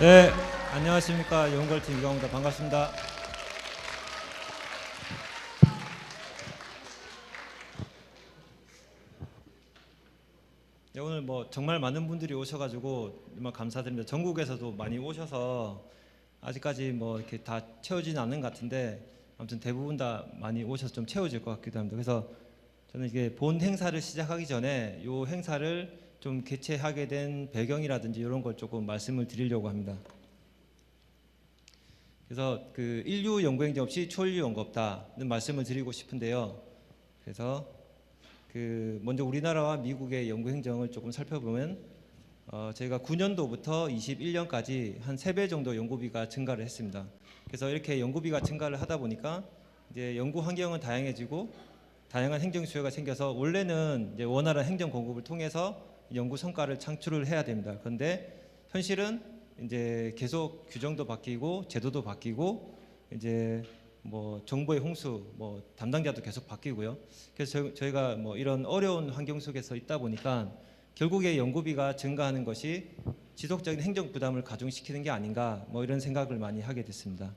네, 안녕하십니까. 연구팀 이광호입니다. 반갑습니다. 네, 오늘 정말 많은 분들이 오셔가지고 정말 감사드립니다. 전국에서도 많이 오셔서 아직까지 이렇게 다 채워지는 않는 것 같은데 아무튼 대부분 다 많이 오셔서 좀 채워질 것 같기도 합니다. 그래서 저는 이게 본 행사를 시작하기 전에 이 행사를 좀 개최하게 된 배경이라든지 이런 걸 조금 말씀을 드리려고 합니다. 그래서 그 인류 연구행정 없이 초인류 연구 없다는 말씀을 드리고 싶은데요. 그래서 먼저 우리나라와 미국의 연구행정을 조금 살펴보면 저희가 9년도부터 21년까지 한 3배 정도 연구비가 증가를 했습니다. 그래서 이렇게 연구비가 증가를 하다 보니까 이제 연구 환경은 다양해지고 다양한 행정 수요가 생겨서 원래는 이제 원활한 행정 공급을 통해서 연구 성과를 창출을 해야 됩니다. 그런데 현실은 이제 계속 규정도 바뀌고 제도도 바뀌고 이제 정보의 홍수, 담당자도 계속 바뀌고요. 그래서 저희가 이런 어려운 환경 속에서 있다 보니까 결국에 연구비가 증가하는 것이 지속적인 행정 부담을 가중시키는 게 아닌가 이런 생각을 많이 하게 됐습니다.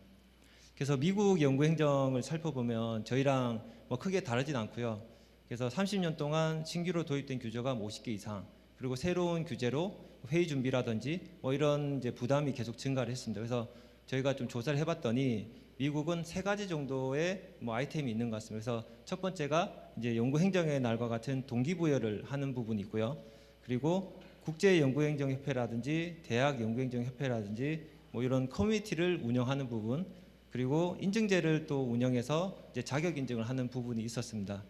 그래서 미국 연구 행정을 살펴보면 저희랑 크게 다르진 않고요. 그래서 30년 동안 신규로 도입된 규제가 50개 이상, 그리고 새로운 규제로 회의 준비라든지 이런 이제 부담이 계속 증가를 했습니다. 그래서 저희가 좀 조사를 해봤더니 미국은 3가지 정도의 아이템이 있는 것 같습니다. 그래서 첫 번째가 이제 연구행정의 날과 같은 동기부여를 하는 부분이 있고요. 그리고 국제연구행정협회라든지 대학연구행정협회라든지 이런 커뮤니티를 운영하는 부분, 그리고 인증제를 또 운영해서 이제 자격 인증을 하는 부분이 있었습니다.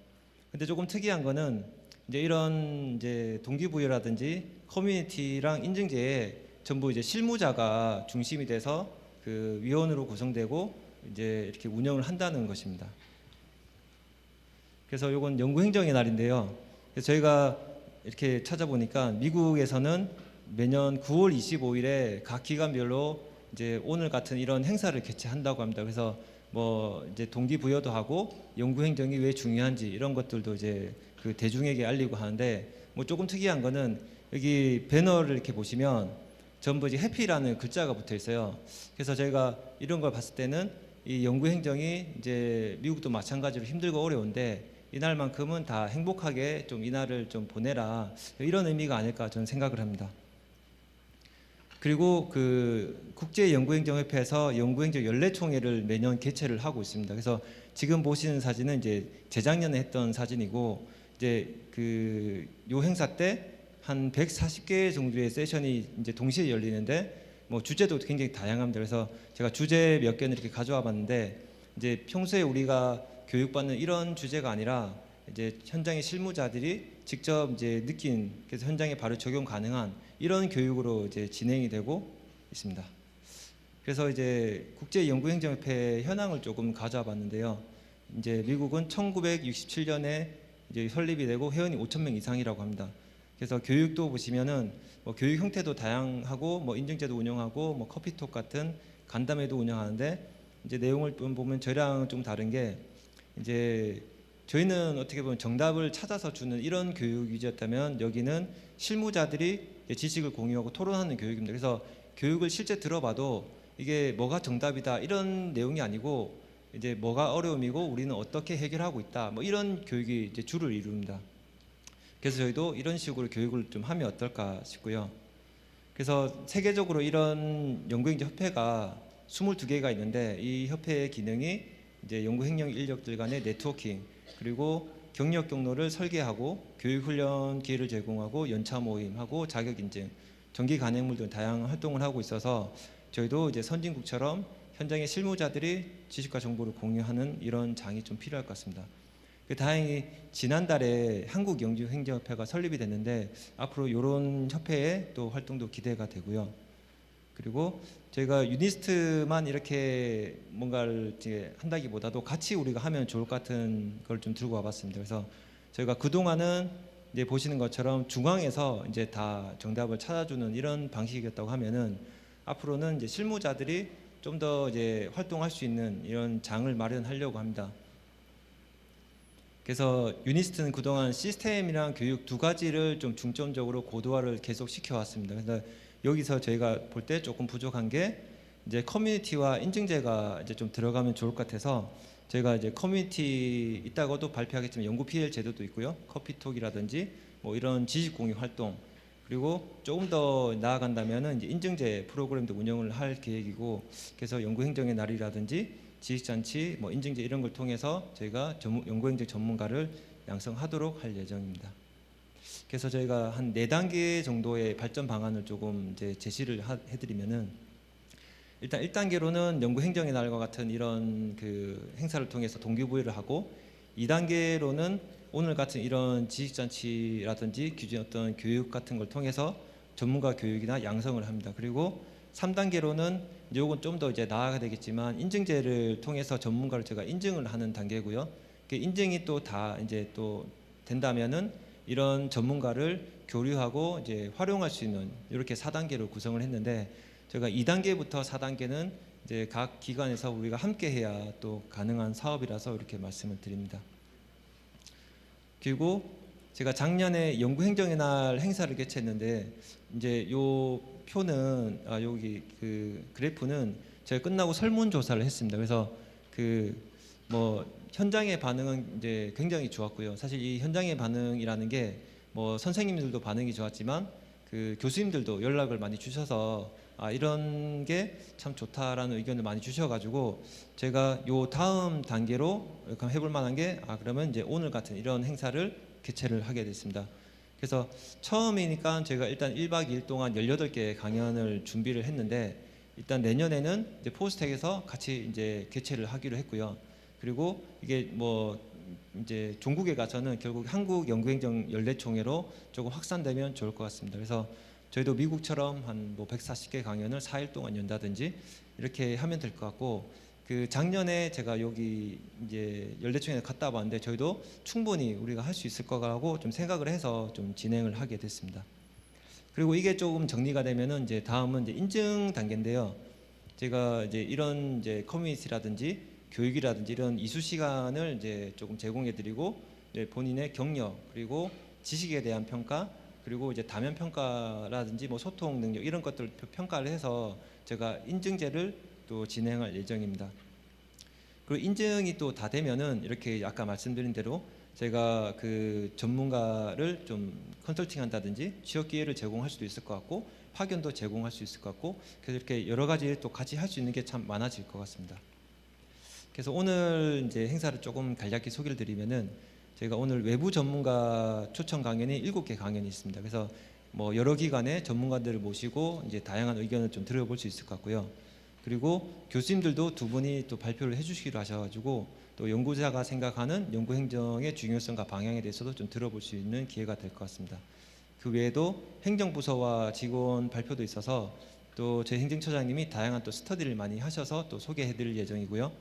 근데 조금 특이한 거는 이제 이런 이제 동기부여라든지 커뮤니티랑 인증제에 전부 이제 실무자가 중심이 돼서 그 위원으로 구성되고 이제 이렇게 운영을 한다는 것입니다. 그래서 이건 연구행정의 날인데요. 그래서 저희가 이렇게 찾아보니까 미국에서는 매년 9월 25일에 각 기관별로 이제 오늘 같은 이런 행사를 개최한다고 합니다. 그래서 이제 동기부여도 하고 연구행정이 왜 중요한지 이런 것들도 이제 그 대중에게 알리고 하는데 조금 특이한 거는 여기 배너를 이렇게 보시면 전부 이제 해피라는 글자가 붙어 있어요. 그래서 저희가 이런 걸 봤을 때는 이 연구행정이 이제 미국도 마찬가지로 힘들고 어려운데 이날만큼은 다 행복하게 좀 이날을 좀 보내라, 이런 의미가 아닐까 저는 생각을 합니다. 그리고 그 국제연구행정협회에서 연구행정 연례총회를 매년 개최를 하고 있습니다. 그래서 지금 보시는 사진은 이제 재작년에 했던 사진이고 이제 요 행사 때 한 140개 정도의 세션이 이제 동시에 열리는데 주제도 굉장히 다양합니다. 그래서 제가 주제 몇 개는 이렇게 가져와 봤는데 이제 평소에 우리가 교육받는 이런 주제가 아니라 이제 현장의 실무자들이 직접 이제 느낀, 그래서 현장에 바로 적용 가능한 이런 교육으로 이제 진행이 되고 있습니다. 그래서 이제 국제연구행정협회 현황을 조금 가져와 봤는데요. 이제 미국은 1967년에 이제 설립이 되고 회원이 5,000명 이상이라고 합니다. 그래서 교육도 보시면은 교육 형태도 다양하고 인증제도 운영하고 커피톡 같은 간담회도 운영하는데 이제 내용을 좀 보면 저희랑 좀 다른 게 이제 저희는 어떻게 보면 정답을 찾아서 주는 이런 교육 위주였다면 여기는 실무자들이 지식을 공유하고 토론하는 교육입니다. 그래서 교육을 실제 들어봐도 이게 뭐가 정답이다 이런 내용이 아니고 이제 뭐가 어려움이고 우리는 어떻게 해결하고 있다 이런 교육이 이제 주를 이룹니다. 그래서 저희도 이런 식으로 교육을 좀 하면 어떨까 싶고요. 그래서 세계적으로 이런 연구행정 협회가 22개가 있는데 이 협회의 기능이 이제 연구행정 인력들 간의 네트워킹, 그리고 경력 경로를 설계하고 교육훈련 기회를 제공하고 연차 모임하고 자격인증, 정기 간행물 등 다양한 활동을 하고 있어서 저희도 이제 선진국처럼 현장의 실무자들이 지식과 정보를 공유하는 이런 장이 좀 필요할 것 같습니다. 다행히 지난달에 한국연구행정협회가 설립이 됐는데 앞으로 이런 협회의 또 활동도 기대가 되고요. 그리고 저희가 유니스트만 이렇게 뭔가를 이제 한다기보다도 같이 우리가 하면 좋을 것 같은 걸 좀 들고 와봤습니다. 그래서 저희가 그동안은 이제 보시는 것처럼 중앙에서 이제 다 정답을 찾아주는 이런 방식이었다고 하면은 앞으로는 이제 실무자들이 좀 더 이제 활동할 수 있는 이런 장을 마련하려고 합니다. 그래서 유니스트는 그동안 시스템이랑 교육 두 가지를 좀 중점적으로 고도화를 계속 시켜왔습니다. 그래서 여기서 저희가 볼 때 조금 부족한 게 이제 커뮤니티와 인증제가 이제 좀 들어가면 좋을 것 같아서 저희가 이제 커뮤니티 있다고도 발표하겠지만 연구 PL 제도도 있고요. 커피톡이라든지 뭐 이런 지식 공유 활동, 그리고 조금 더 나아간다면은 이제 인증제 프로그램도 운영을 할 계획이고, 그래서 연구행정의 날이라든지 지식잔치, 뭐 인증제 이런 걸 통해서 저희가 연구행정 전문가를 양성하도록 할 예정입니다. 그래서 저희가 한 4단계 정도의 발전 방안을 조금 이제 제시를 해드리면은, 일단 1단계로는 연구행정의 날과 같은 이런 그 행사를 통해서 동기부여를 하고, 2단계로는 오늘 같은 이런 지식잔치라든지 규제 어떤 교육 같은 걸 통해서 전문가 교육이나 양성을 합니다. 그리고 3단계로는 이건 좀 더 이제 나아가 되겠지만 인증제를 통해서 전문가를 제가 인증을 하는 단계고요. 그 인증이 또 다 이제 또 된다면은 이런 전문가를 교류하고 이제 활용할 수 있는 이렇게 4단계로 구성을 했는데, 제가 2단계부터 4단계는 이제 각 기관에서 우리가 함께 해야 또 가능한 사업이라서 이렇게 말씀을 드립니다. 그리고 제가 작년에 연구행정의 날 행사를 개최했는데, 이제 요 표는 여기 그 그래프는 제가 끝나고 설문조사를 했습니다. 그래서 그 뭐 현장의 반응은 이제 굉장히 좋았고요. 사실 이 현장의 반응이라는 게 뭐 선생님들도 반응이 좋았지만 그 교수님들도 연락을 많이 주셔서 이런 게 참 좋다라는 의견을 많이 주셔가지고 제가 요 다음 단계로 해볼 만한 게 그러면 이제 오늘 같은 이런 행사를 개최를 하게 됐습니다. 그래서 처음이니까 제가 일단 1박 2일 동안 18개 강연을 준비를 했는데, 일단 내년에는 이제 포스텍에서 같이 이제 개최를 하기로 했고요. 그리고 이게 뭐 이제 종국에 가서는 결국 한국 연구행정 연례총회로 조금 확산되면 좋을 것 같습니다. 그래서 저희도 미국처럼 한 뭐 140개 강연을 4일 동안 연다든지 이렇게 하면 될 것 같고, 그 작년에 제가 여기 이제 연례총회 갔다 왔는데 저희도 충분히 우리가 할 수 있을 거라고 좀 생각을 해서 좀 진행을 하게 됐습니다. 그리고 이게 조금 정리가 되면은 이제 다음은 이제 인증 단계인데요. 제가 이제 이런 이제 커뮤니티라든지 교육이라든지 이런 이수 시간을 이제 조금 제공해드리고, 본인의 경력 그리고 지식에 대한 평가, 그리고 이제 다면 평가라든지 뭐 소통 능력 이런 것들 평가를 해서 제가 인증제를 또 진행할 예정입니다. 그리고 인증이 또 다 되면은 이렇게 아까 말씀드린 대로 제가 그 전문가를 좀 컨설팅 한다든지 취업 기회를 제공할 수도 있을 것 같고, 파견도 제공할 수 있을 것 같고, 그래서 이렇게 여러 가지 또 같이 할 수 있는 게 참 많아질 것 같습니다. 그래서 오늘 이제 행사를 조금 간략히 소개를 드리면은, 저희가 오늘 외부 전문가 초청 강연이 7개 강연이 있습니다. 그래서 뭐 여러 기관의 전문가들을 모시고 이제 다양한 의견을 좀 들어볼 수 있을 것 같고요. 그리고 교수님들도 2분이 또 발표를 해주시기로 하셔가지고 또 연구자가 생각하는 연구행정의 중요성과 방향에 대해서도 좀 들어볼 수 있는 기회가 될 것 같습니다. 그 외에도 행정부서와 직원 발표도 있어서 또 저희 행정처장님이 다양한 또 스터디를 많이 하셔서 또 소개해드릴 예정이고요.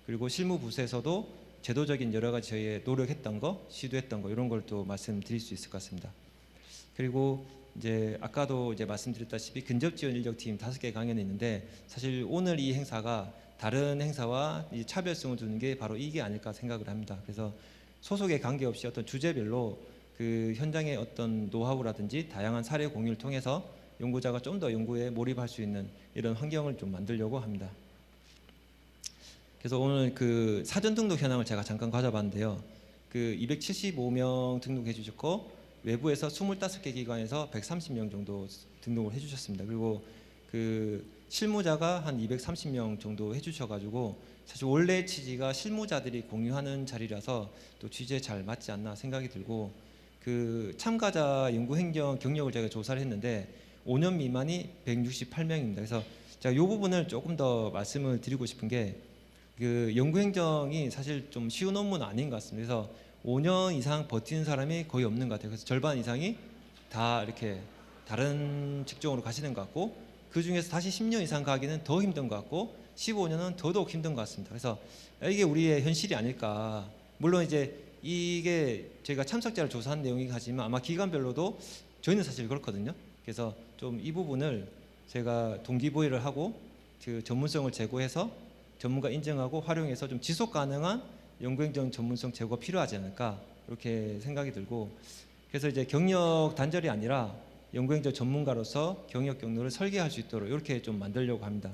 그리고 실무부서에서도 제도적인 여러 가지 저희의 노력했던 거, 시도했던 거 이런 걸 또 말씀드릴 수 있을 것 같습니다. 그리고 이제 아까도 이제 말씀드렸다시피 근접 지원 인력팀 5개 강연이 있는데, 사실 오늘 이 행사가 다른 행사와 이 차별성을 두는 게 바로 이게 아닐까 생각을 합니다. 그래서 소속에 관계없이 어떤 주제별로 그 현장의 어떤 노하우라든지 다양한 사례 공유를 통해서 연구자가 좀 더 연구에 몰입할 수 있는 이런 환경을 좀 만들려고 합니다. 그래서 오늘 그 사전 등록 현황을 제가 잠깐 가져봤는데요. 그 275명 등록해 주셨고, 외부에서 25개 기관에서 130명 정도 등록을 해 주셨습니다. 그리고 그 실무자가 한 230명 정도 해 주셔가지고, 사실 원래 취지가 실무자들이 공유하는 자리라서 또 취지에 잘 맞지 않나 생각이 들고, 그 참가자 연구행정 경력을 제가 조사를 했는데 5년 미만이 168명입니다. 그래서 제가 이 부분을 조금 더 말씀을 드리고 싶은 게, 그 연구행정이 사실 좀 쉬운 업무는 아닌 것 같습니다. 그래서 5년 이상 버티는 사람이 거의 없는 것 같아요. 그래서 절반 이상이 다 이렇게 다른 직종으로 가시는 것 같고, 그 중에서 다시 10년 이상 가기는 더 힘든 것 같고, 15년은 더더욱 힘든 것 같습니다. 그래서 이게 우리의 현실이 아닐까. 물론 이제 이게 저희가 참석자를 조사한 내용이긴 하지만 아마 기관별로도 저희는 사실 그렇거든요. 그래서 좀 이 부분을 제가 동기부여를 하고 그 전문성을 제고해서 전문가 인정하고 활용해서 좀 지속 가능한 연구행정 전문성 제고가 필요하지 않을까, 이렇게 생각이 들고, 그래서 이제 경력 단절이 아니라 연구행정 전문가로서 경력 경로를 설계할 수 있도록 이렇게 좀 만들려고 합니다.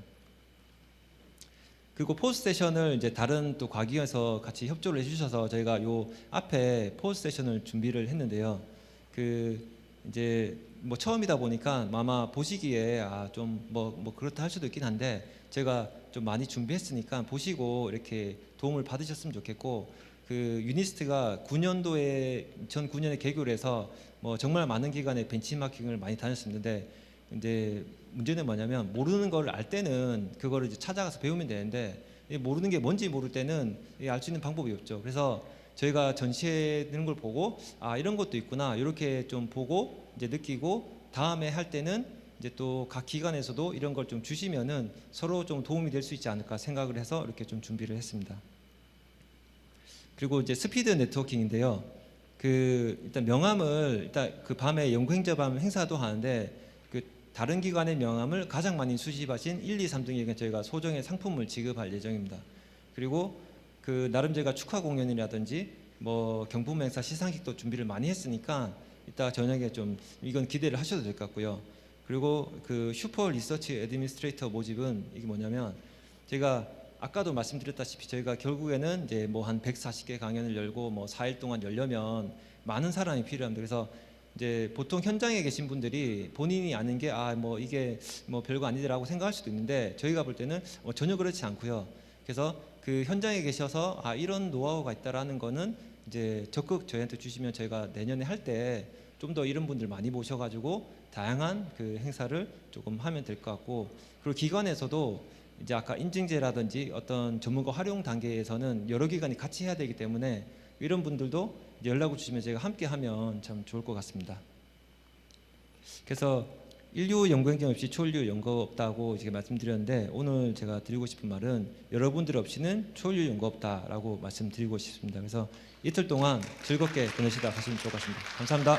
그리고 포스 세션을 이제 다른 또 과기에서 같이 협조를 해주셔서 저희가 요 앞에 포스 세션을 준비를 했는데요. 그 이제 뭐 처음이다 보니까 아마 보시기에 좀 뭐 그렇다 할 수도 있긴 한데 제가 좀 많이 준비했으니까 보시고 이렇게 도움을 받으셨으면 좋겠고, 그 유니스트가 2009년에 개교를 해서 뭐 정말 많은 기관에 벤치마킹을 많이 다녔었는데, 이제 문제는 뭐냐면 모르는 걸 알 때는 그거를 이제 찾아가서 배우면 되는데 모르는 게 뭔지 모를 때는 알 수 있는 방법이 없죠. 그래서 저희가 전시하는 걸 보고 이런 것도 있구나 이렇게 좀 보고 이제 느끼고, 다음에 할 때는 이제 또 각 기관에서도 이런 걸 좀 주시면은 서로 좀 도움이 될 수 있지 않을까 생각을 해서 이렇게 좀 준비를 했습니다. 그리고 이제 스피드 네트워킹인데요. 그 일단 명함을 일단 그 밤에 연구행정밤 행사도 하는데 그 다른 기관의 명함을 가장 많이 수집하신 1, 2, 3등에게 저희가 소정의 상품을 지급할 예정입니다. 그리고 그 나름 저희가 축하 공연이라든지 뭐 경품 행사 시상식도 준비를 많이 했으니까 이따 저녁에 좀 이건 기대를 하셔도 될 것 같고요. 그리고 그 슈퍼 리서치 애드미니스트레이터 모집은 이게 뭐냐면, 제가 아까도 말씀드렸다시피 저희가 결국에는 이제 뭐 한 140개 강연을 열고 뭐 4일 동안 열려면 많은 사람이 필요합니다. 그래서 이제 보통 현장에 계신 분들이 본인이 아는 게 뭐 이게 뭐 별거 아니더라고 생각할 수도 있는데, 저희가 볼 때는 전혀 그렇지 않고요. 그래서 그 현장에 계셔서 이런 노하우가 있다라는 거는 이제 적극 저희한테 주시면 저희가 내년에 할 때 좀 더 이런 분들 많이 모셔가지고 다양한 그 행사를 조금 하면 될 것 같고, 그리고 기관에서도 이제 아까 인증제라든지 어떤 전문가 활용 단계에서는 여러 기관이 같이 해야 되기 때문에 이런 분들도 연락을 주시면 제가 함께 하면 참 좋을 것 같습니다. 그래서 인류 연구행정 없이 초인류 연구 없다고 지금 말씀드렸는데, 오늘 제가 드리고 싶은 말은 여러분들 없이는 초인류 연구 없다라고 말씀드리고 싶습니다. 그래서 이틀 동안 즐겁게 보내시다 가시면 좋을 것 같습니다. 감사합니다.